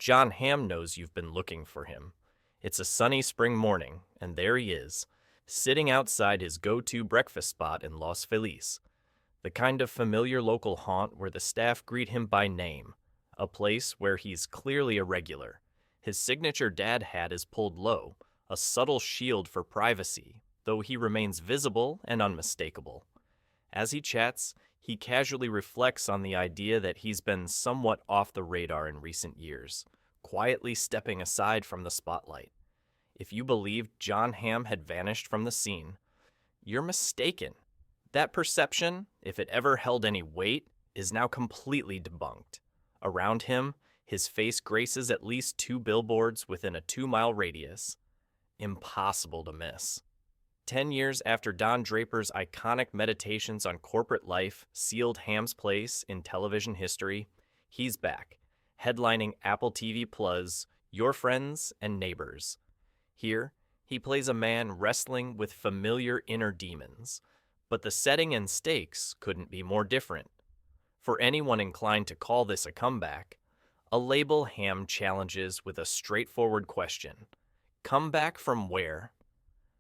Jon Hamm knows you've been looking for him. It's a sunny spring morning, and there he is, sitting outside his go-to breakfast spot in Los Feliz, the kind of familiar local haunt where the staff greet him by name, a place where he's clearly a regular. His signature dad hat is pulled low, a subtle shield for privacy, though he remains visible and unmistakable. As he chats, he casually reflects on the idea that he's been somewhat off the radar in recent years, quietly stepping aside from the spotlight. If you believed Jon Hamm had vanished from the scene, you're mistaken. That perception, if it ever held any weight, is now completely debunked. Around him, his face graces at least 2 billboards within a 2-mile radius. Impossible to miss. 10 years after Don Draper's iconic meditations on corporate life sealed Hamm's place in television history, he's back, headlining Apple TV Plus' Your Friends and Neighbors. Here, he plays a man wrestling with familiar inner demons, but the setting and stakes couldn't be more different. For anyone inclined to call this a comeback, a label Hamm challenges with a straightforward question. Comeback from where?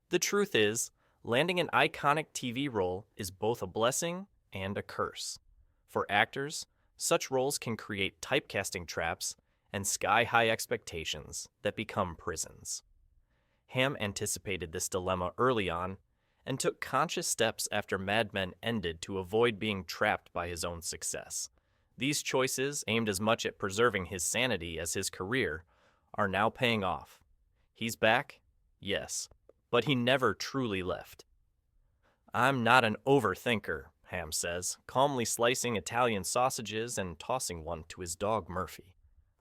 The truth is, landing an iconic TV role is both a blessing and a curse. For actors, such roles can create typecasting traps and sky-high expectations that become prisons. Hamm anticipated this dilemma early on and took conscious steps after Mad Men ended to avoid being trapped by his own success. These choices, aimed as much at preserving his sanity as his career, are now paying off. He's back? Yes. But he never truly left. I'm not an overthinker, Hamm says, calmly slicing Italian sausages and tossing one to his dog Murphy.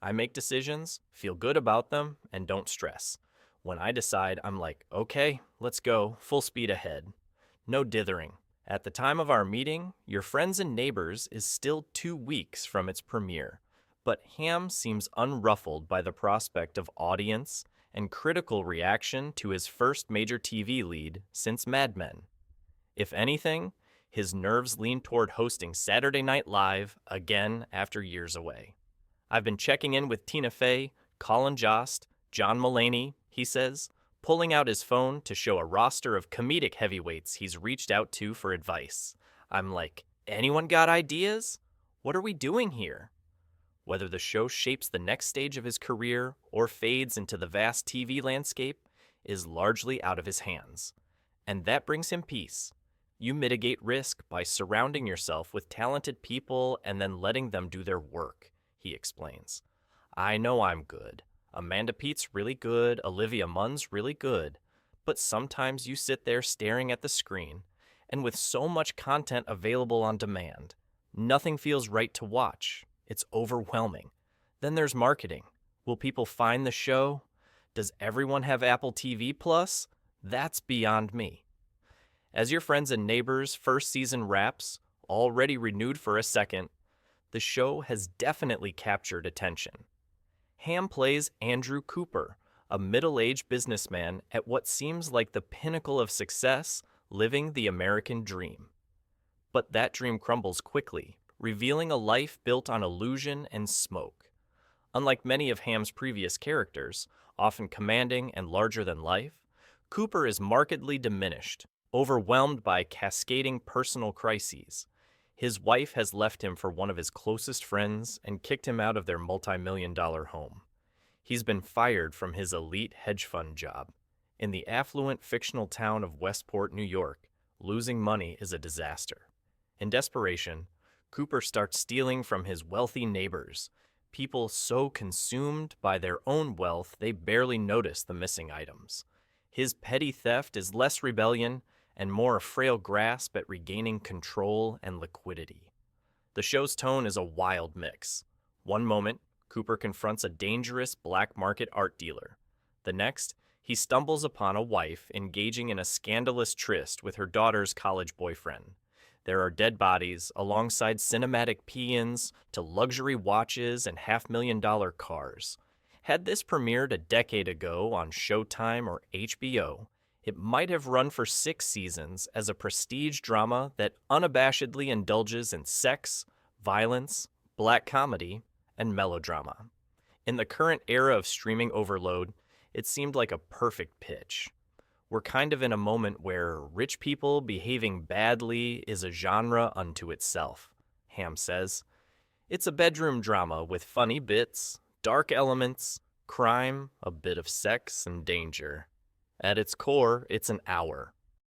I make decisions, feel good about them, and don't stress. When I decide, I'm like, okay, let's go, full speed ahead. No dithering. At the time of our meeting, Your Friends and Neighbors is still 2 weeks from its premiere, but Hamm seems unruffled by the prospect of audience and critical reaction to his first major TV lead since Mad Men. If anything, his nerves lean toward hosting Saturday Night Live again after years away. I've been checking in with Tina Fey, Colin Jost, John Mulaney, he says, pulling out his phone to show a roster of comedic heavyweights he's reached out to for advice. I'm like, anyone got ideas? What are we doing here? Whether the show shapes the next stage of his career or fades into the vast TV landscape is largely out of his hands. And that brings him peace. You mitigate risk by surrounding yourself with talented people and then letting them do their work, he explains. I know I'm good. Amanda Peet's really good, Olivia Munn's really good, but sometimes you sit there staring at the screen, and with so much content available on demand, nothing feels right to watch. It's overwhelming. Then there's marketing. Will people find the show? Does everyone have Apple TV Plus? That's beyond me. As Your Friends and Neighbors' first season wraps, already renewed for a second, the show has definitely captured attention. Hamm plays Andrew Cooper, a middle-aged businessman at what seems like the pinnacle of success, living the American dream. But that dream crumbles quickly, revealing a life built on illusion and smoke. Unlike many of Hamm's previous characters, often commanding and larger than life, Cooper is markedly diminished, overwhelmed by cascading personal crises. His wife has left him for one of his closest friends and kicked him out of their multi-million-dollar home. He's been fired from his elite hedge fund job. In the affluent fictional town of Westport, New York, losing money is a disaster. In desperation, Cooper starts stealing from his wealthy neighbors, people so consumed by their own wealth they barely notice the missing items. His petty theft is less rebellion and more a frail grasp at regaining control and liquidity. The show's tone is a wild mix. One moment, Cooper confronts a dangerous black market art dealer. The next, he stumbles upon a wife engaging in a scandalous tryst with her daughter's college boyfriend. There are dead bodies alongside cinematic paeans to luxury watches and $500,000 cars. Had this premiered a decade ago on Showtime or HBO, it might have run for 6 seasons as a prestige drama that unabashedly indulges in sex, violence, black comedy, and melodrama. In the current era of streaming overload, it seemed like a perfect pitch. We're kind of in a moment where rich people behaving badly is a genre unto itself, Hamm says. It's a bedroom drama with funny bits, dark elements, crime, a bit of sex, and danger. At its core, it's an hour.